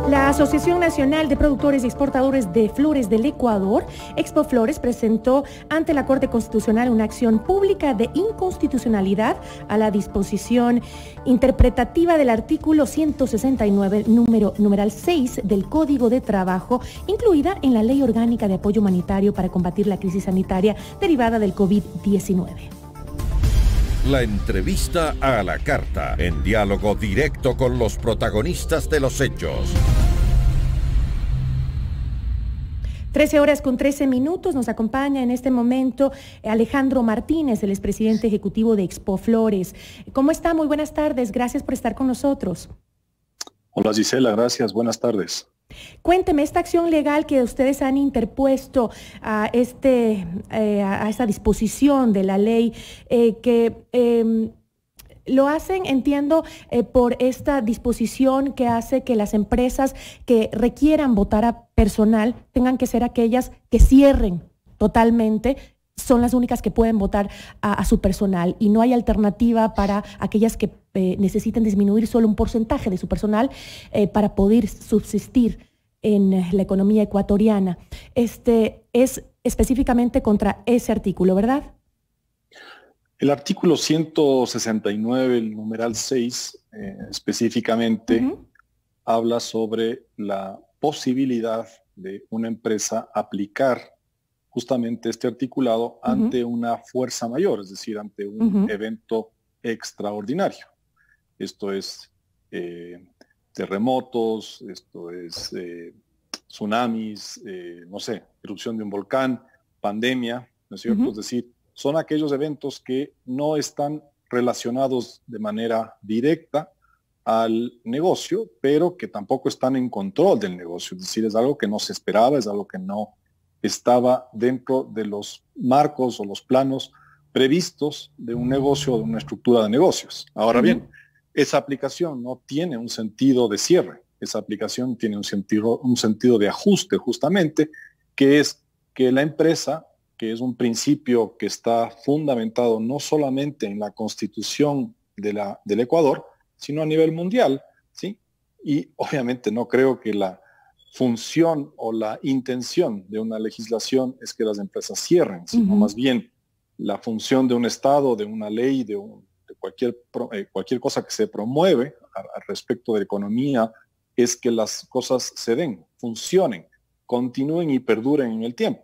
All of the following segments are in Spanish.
La Asociación Nacional de Productores y Exportadores de Flores del Ecuador, Expoflores, presentó ante la Corte Constitucional una acción pública de inconstitucionalidad a la disposición interpretativa del artículo 169, numeral 6 del Código de Trabajo, incluida en la Ley Orgánica de Apoyo Humanitario para combatir la crisis sanitaria derivada del COVID-19. La entrevista a la carta, en diálogo directo con los protagonistas de los hechos. 13:13 nos acompaña en este momento Alejandro Martínez, el expresidente ejecutivo de Expoflores. ¿Cómo está? Muy buenas tardes, gracias por estar con nosotros. Hola Gisela, gracias, buenas tardes. Cuénteme, esta acción legal que ustedes han interpuesto a esta disposición de la ley, lo hacen, entiendo, por esta disposición que hace que las empresas que requieran votar a personal tengan que ser aquellas que cierren totalmente, son las únicas que pueden votar a su personal y no hay alternativa para aquellas que necesiten disminuir solo un porcentaje de su personal para poder subsistir en la economía ecuatoriana. Es específicamente contra ese artículo, ¿verdad? El artículo 169, el numeral 6, específicamente habla sobre la posibilidad de una empresa aplicar justamente este articulado ante una fuerza mayor, es decir, ante un evento extraordinario. Esto es terremotos, esto es tsunamis, no sé, erupción de un volcán, pandemia, ¿no es cierto? Es decir, son aquellos eventos que no están relacionados de manera directa al negocio, pero que tampoco están en control del negocio. Es decir, es algo que no se esperaba, es algo que no estaba dentro de los marcos o los planos previstos de un negocio o de una estructura de negocios. Ahora bien, esa aplicación no tiene un sentido de cierre, esa aplicación tiene un sentido de ajuste justamente, que es que la empresa, que es un principio que está fundamentado no solamente en la Constitución del Ecuador, sino a nivel mundial, ¿sí? Y obviamente no creo que la función o la intención de una legislación es que las empresas cierren, sino más bien la función de un Estado, de una ley, de cualquier cosa que se promueve al respecto de la economía, es que las cosas se den, funcionen, continúen y perduren en el tiempo.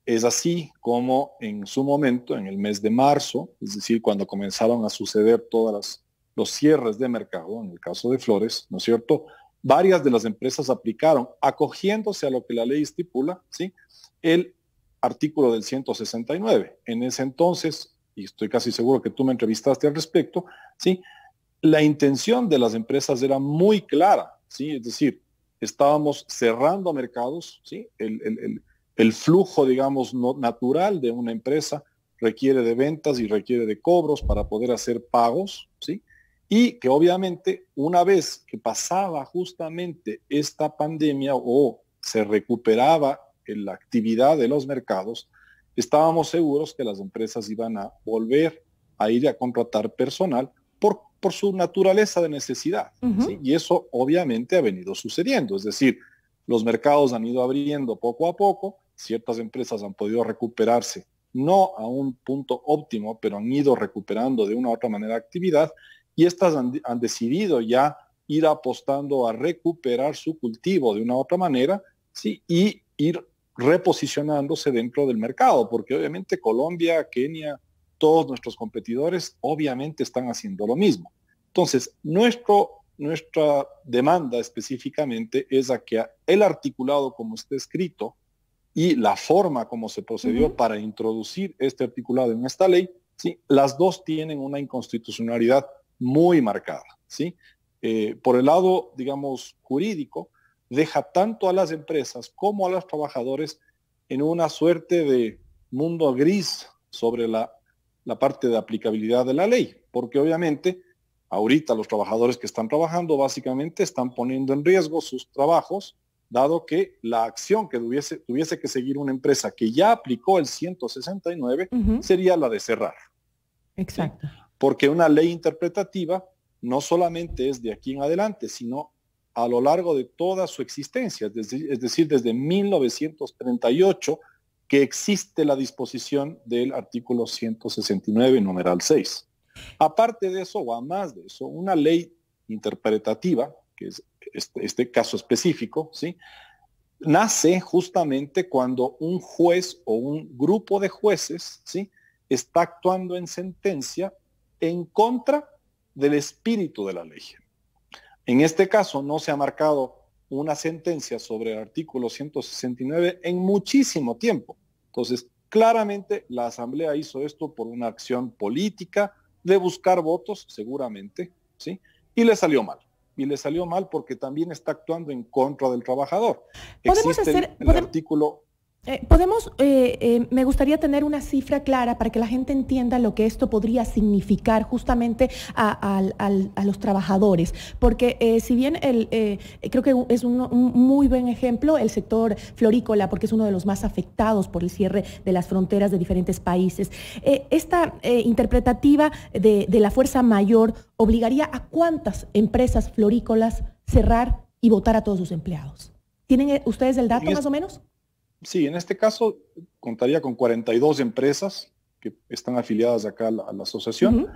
Es así como en su momento, en el mes de marzo, es decir, cuando comenzaron a suceder todos los cierres de mercado, en el caso de flores, ¿no es cierto?, varias de las empresas aplicaron, acogiéndose a lo que la ley estipula, ¿sí?, el artículo del 169. En ese entonces, y estoy casi seguro que tú me entrevistaste al respecto, ¿sí?, la intención de las empresas era muy clara, ¿sí?, es decir, estábamos cerrando mercados, ¿sí?, el flujo, digamos, natural de una empresa requiere de ventas y requiere de cobros para poder hacer pagos, ¿sí?, y que obviamente una vez que pasaba justamente esta pandemia o se recuperaba la actividad de los mercados, estábamos seguros que las empresas iban a volver a ir a contratar personal por su naturaleza de necesidad, ¿sí? Y eso obviamente ha venido sucediendo, es decir, los mercados han ido abriendo poco a poco, ciertas empresas han podido recuperarse, no a un punto óptimo, pero han ido recuperando de una u otra manera actividad, y estas han decidido ya ir apostando a recuperar su cultivo de una u otra manera, ¿sí?, y ir reposicionándose dentro del mercado, porque obviamente Colombia, Kenia, todos nuestros competidores obviamente están haciendo lo mismo. Entonces, nuestra demanda específicamente es a que el articulado como está escrito y la forma como se procedió para introducir este articulado en esta ley, ¿sí?, las dos tienen una inconstitucionalidad muy marcada, ¿sí? Por el lado, digamos, jurídico, deja tanto a las empresas como a los trabajadores en una suerte de mundo gris sobre la parte de aplicabilidad de la ley, porque obviamente ahorita los trabajadores que están trabajando básicamente están poniendo en riesgo sus trabajos, dado que la acción que tuviese que seguir una empresa que ya aplicó el 169 sería la de cerrar. Exacto. ¿Sí? Porque una ley interpretativa no solamente es de aquí en adelante, sino a lo largo de toda su existencia, es decir, desde 1938, que existe la disposición del artículo 169, numeral 6. Aparte de eso, o a más de eso, una ley interpretativa, que es este caso específico, ¿sí?, nace justamente cuando un juez o un grupo de jueces, ¿sí?, está actuando en sentencia en contra del espíritu de la ley. En este caso no se ha marcado una sentencia sobre el artículo 169 en muchísimo tiempo. Entonces, claramente la Asamblea hizo esto por una acción política de buscar votos, seguramente, ¿sí?, y le salió mal. Y le salió mal porque también está actuando en contra del trabajador. Existe el artículo... Me gustaría tener una cifra clara para que la gente entienda lo que esto podría significar justamente a los trabajadores, porque si bien creo que es un muy buen ejemplo el sector florícola, porque es uno de los más afectados por el cierre de las fronteras de diferentes países. Esta interpretativa de la fuerza mayor obligaría a ¿cuántas empresas florícolas cerrar y votar a todos sus empleados? ¿Tienen ustedes el dato más o menos? Sí, en este caso contaría con 42 empresas que están afiliadas acá a la asociación.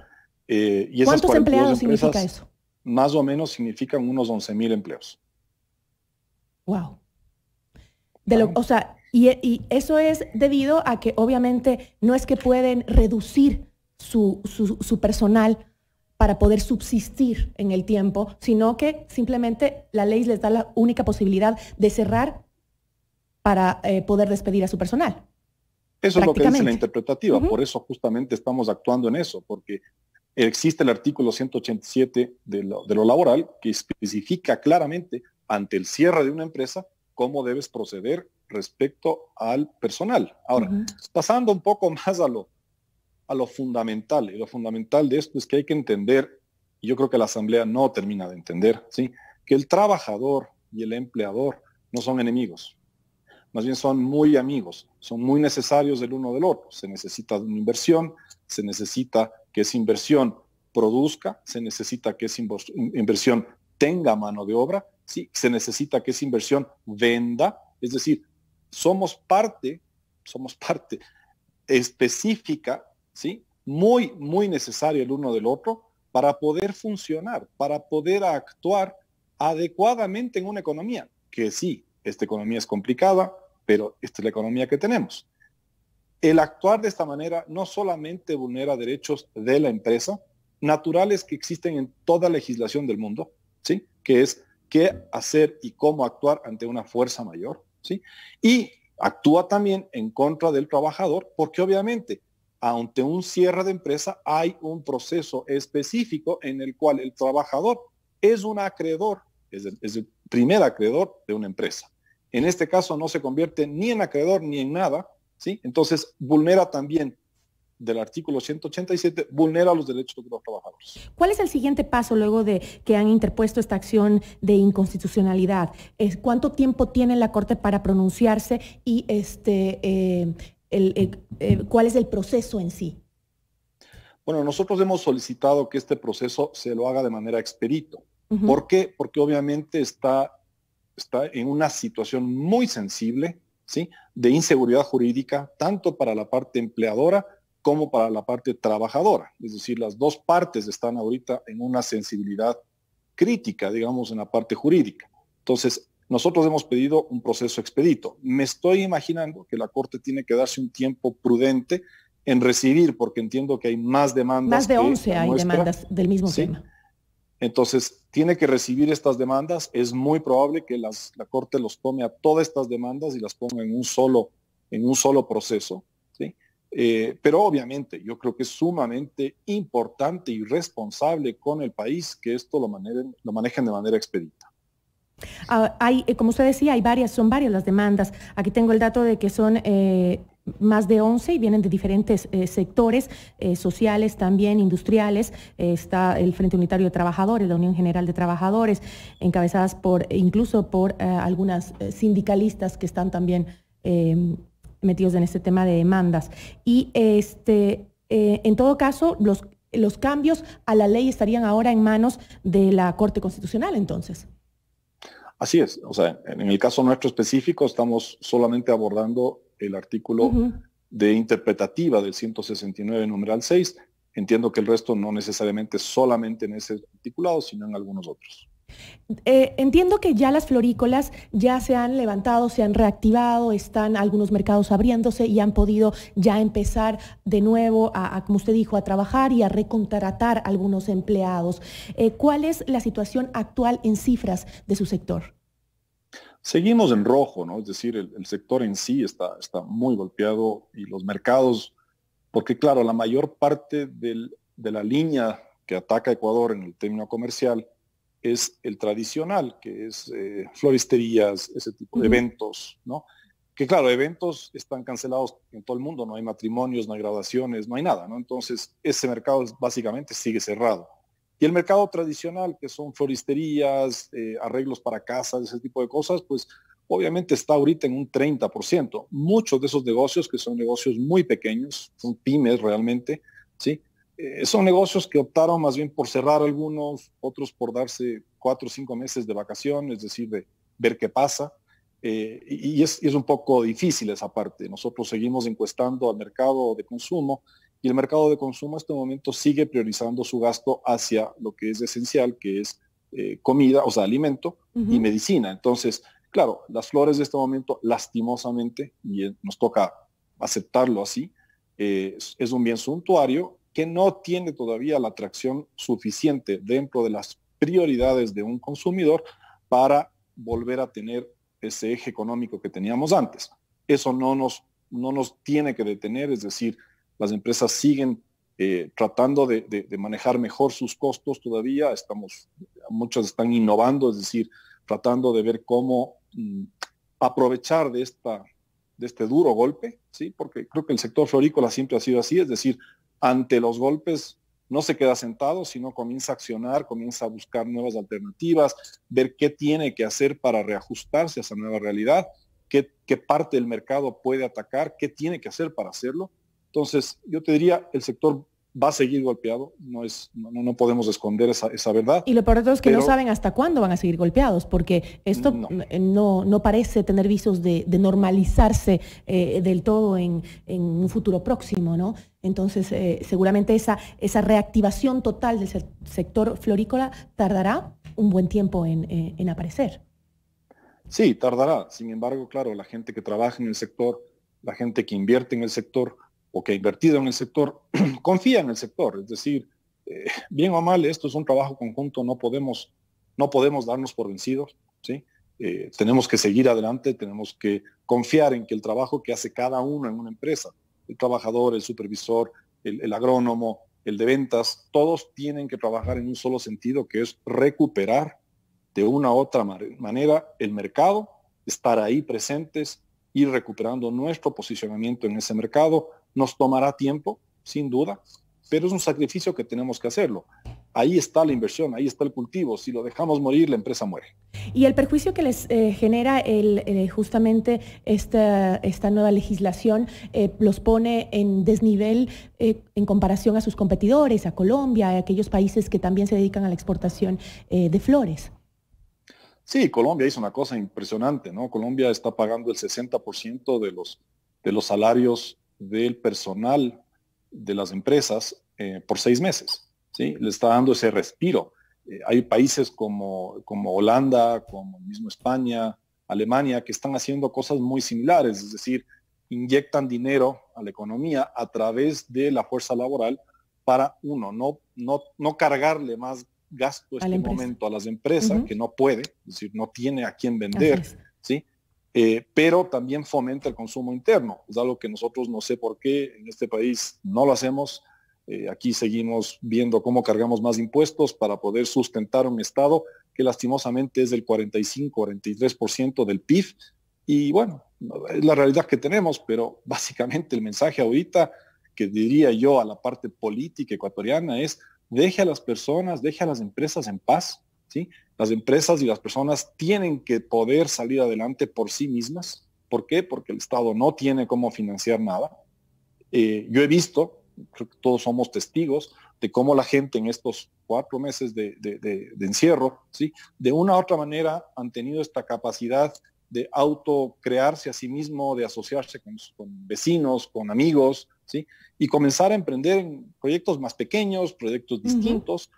Y esas ¿cuántos empleados significa eso? Más o menos significan unos 11,000 empleos. Wow. O sea, y eso es debido a que obviamente no es que pueden reducir su personal para poder subsistir en el tiempo, sino que simplemente la ley les da la única posibilidad de cerrar para poder despedir a su personal. Eso es lo que dice la interpretativa, por eso justamente estamos actuando en eso, porque existe el artículo 187 de lo laboral que especifica claramente ante el cierre de una empresa cómo debes proceder respecto al personal. Ahora, pasando un poco más a lo fundamental, y lo fundamental de esto es que hay que entender, y yo creo que la Asamblea no termina de entender, ¿sí?, que el trabajador y el empleador no son enemigos. Más bien son muy amigos, son muy necesarios el uno del otro. Se necesita una inversión, se necesita que esa inversión produzca, se necesita que esa inversión tenga mano de obra, ¿sí?, se necesita que esa inversión venda, es decir, somos parte específica, ¿sí?, muy, muy necesaria el uno del otro para poder funcionar, para poder actuar adecuadamente en una economía, que sí, esta economía es complicada, pero esta es la economía que tenemos. El actuar de esta manera no solamente vulnera derechos de la empresa, naturales que existen en toda legislación del mundo, ¿sí?, que es qué hacer y cómo actuar ante una fuerza mayor, ¿sí?, y actúa también en contra del trabajador, porque obviamente ante un cierre de empresa hay un proceso específico en el cual el trabajador es un acreedor, es el primer acreedor de una empresa. En este caso no se convierte ni en acreedor ni en nada, ¿sí? Entonces vulnera también del artículo 187, vulnera los derechos de los trabajadores. ¿Cuál es el siguiente paso luego de que han interpuesto esta acción de inconstitucionalidad? ¿Cuánto tiempo tiene la Corte para pronunciarse y cuál es el proceso en sí? Bueno, nosotros hemos solicitado que este proceso se lo haga de manera expedito. ¿Por qué? Porque obviamente está en una situación muy sensible, ¿sí?, de inseguridad jurídica, tanto para la parte empleadora como para la parte trabajadora. Es decir, las dos partes están ahorita en una sensibilidad crítica, digamos, en la parte jurídica. Entonces, nosotros hemos pedido un proceso expedito. Me estoy imaginando que la Corte tiene que darse un tiempo prudente en recibir, porque entiendo que hay más demandas. Más de 11 hay demandas del mismo tema. Entonces, tiene que recibir estas demandas. Es muy probable que la Corte los tome a todas estas demandas y las ponga en un solo proceso, ¿sí? Pero obviamente yo creo que es sumamente importante y responsable con el país que esto lo manejen de manera expedita. Como usted decía, son varias las demandas. Aquí tengo el dato de que son más de 11 y vienen de diferentes sectores sociales, también industriales. Está el Frente Unitario de Trabajadores, la Unión General de Trabajadores, encabezadas incluso por algunas sindicalistas que están también metidos en este tema de demandas. Y en todo caso, los cambios a la ley estarían ahora en manos de la Corte Constitucional, entonces. Así es, o sea, en el caso nuestro específico estamos solamente abordando el artículo de interpretativa del 169 numeral 6. Entiendo que el resto no necesariamente solamente en ese articulado, sino en algunos otros. Entiendo que ya las florícolas ya se han levantado, se han reactivado, están algunos mercados abriéndose y han podido ya empezar de nuevo como usted dijo, a trabajar y a recontratar algunos empleados. ¿Cuál es la situación actual en cifras de su sector? Seguimos en rojo, ¿no? Es decir, el sector en sí está muy golpeado y los mercados, porque claro, la mayor parte de la línea que ataca a Ecuador en el término comercial es el tradicional, que es floristerías, ese tipo de eventos, ¿no? Que claro, eventos están cancelados en todo el mundo, no hay matrimonios, no hay graduaciones, no hay nada, ¿no? Entonces, ese mercado básicamente sigue cerrado. Y el mercado tradicional, que son floristerías, arreglos para casas, ese tipo de cosas, pues obviamente está ahorita en un 30%. Muchos de esos negocios, que son negocios muy pequeños, son pymes realmente, ¿sí? Son negocios que optaron más bien por cerrar algunos, otros por darse 4 o 5 meses de vacación, es decir, de ver qué pasa. Y es un poco difícil esa parte. Nosotros seguimos encuestando al mercado de consumo y el mercado de consumo en este momento sigue priorizando su gasto hacia lo que es esencial, que es comida, o sea, alimento y medicina. Entonces, claro, las flores de este momento, lastimosamente, y nos toca aceptarlo así, es un bien suntuario que no tiene todavía la atracción suficiente dentro de las prioridades de un consumidor para volver a tener ese eje económico que teníamos antes. Eso no nos tiene que detener, es decir, las empresas siguen tratando de manejar mejor sus costos todavía, muchas están innovando, es decir, tratando de ver cómo aprovechar de este duro golpe, ¿sí? Porque creo que el sector florícola siempre ha sido así, es decir, ante los golpes no se queda sentado, sino comienza a accionar, comienza a buscar nuevas alternativas, ver qué tiene que hacer para reajustarse a esa nueva realidad, qué parte del mercado puede atacar, qué tiene que hacer para hacerlo. Entonces, yo te diría, el sector va a seguir golpeado, no podemos esconder esa verdad. Y lo peor de todo es que no saben hasta cuándo van a seguir golpeados, porque esto no parece tener visos de normalizarse del todo en un futuro próximo, ¿no? Entonces, seguramente esa reactivación total del sector florícola tardará un buen tiempo en aparecer. Sí, tardará. Sin embargo, claro, la gente que trabaja en el sector, la gente que invierte en el sector, o que ha invertido en el sector, confía en el sector. Es decir, bien o mal, esto es un trabajo conjunto, no podemos darnos por vencidos, ¿sí? Tenemos que seguir adelante, tenemos que confiar en que el trabajo que hace cada uno en una empresa, el trabajador, el supervisor, el agrónomo, el de ventas, todos tienen que trabajar en un solo sentido, que es recuperar de una u otra manera el mercado, estar ahí presentes, ir recuperando nuestro posicionamiento en ese mercado. Nos tomará tiempo, sin duda, pero es un sacrificio que tenemos que hacerlo. Ahí está la inversión, ahí está el cultivo. Si lo dejamos morir, la empresa muere. Y el perjuicio que les genera justamente esta nueva legislación los pone en desnivel en comparación a sus competidores, a Colombia, a aquellos países que también se dedican a la exportación de flores. Sí, Colombia hizo una cosa impresionante, ¿no? Colombia está pagando el 60% de los salarios del personal de las empresas por 6 meses, ¿sí? Le está dando ese respiro. Hay países como Holanda, como mismo España, Alemania, que están haciendo cosas muy similares, es decir, inyectan dinero a la economía a través de la fuerza laboral para, no cargarle más gasto este momento a las empresas, que no puede, es decir, no tiene a quién vender, ¿sí? Pero también fomenta el consumo interno. Es algo que nosotros no sé por qué en este país no lo hacemos. Aquí seguimos viendo cómo cargamos más impuestos para poder sustentar un Estado que lastimosamente es del 45-43% del PIB. Y bueno, es la realidad que tenemos, pero básicamente el mensaje ahorita que diría yo a la parte política ecuatoriana es: deje a las personas, deje a las empresas en paz, ¿sí? Las empresas y las personas tienen que poder salir adelante por sí mismas. ¿Por qué? Porque el Estado no tiene cómo financiar nada. Yo he visto, creo que todos somos testigos, de cómo la gente en estos 4 meses de encierro, ¿sí? De una u otra manera han tenido esta capacidad de autocrearse a sí mismo, de asociarse con vecinos, con amigos, ¿sí? Y comenzar a emprender en proyectos más pequeños, proyectos distintos,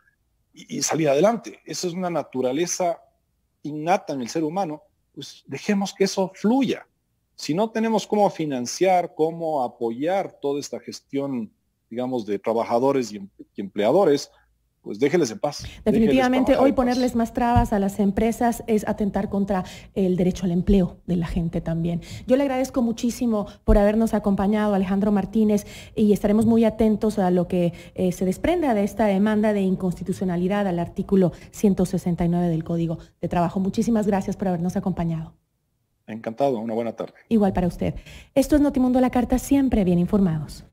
y salir adelante. Esa es una naturaleza innata en el ser humano, pues dejemos que eso fluya. Si no tenemos cómo financiar, cómo apoyar toda esta gestión, digamos, de trabajadores y empleadores, pues déjenles en paz. Definitivamente hoy ponerles más trabas a las empresas es atentar contra el derecho al empleo de la gente también. Yo le agradezco muchísimo por habernos acompañado, Alejandro Martínez, y estaremos muy atentos a lo que se desprenda de esta demanda de inconstitucionalidad al artículo 169 del Código de Trabajo. Muchísimas gracias por habernos acompañado. Encantado, una buena tarde. Igual para usted. Esto es Notimundo a la Carta, siempre bien informados.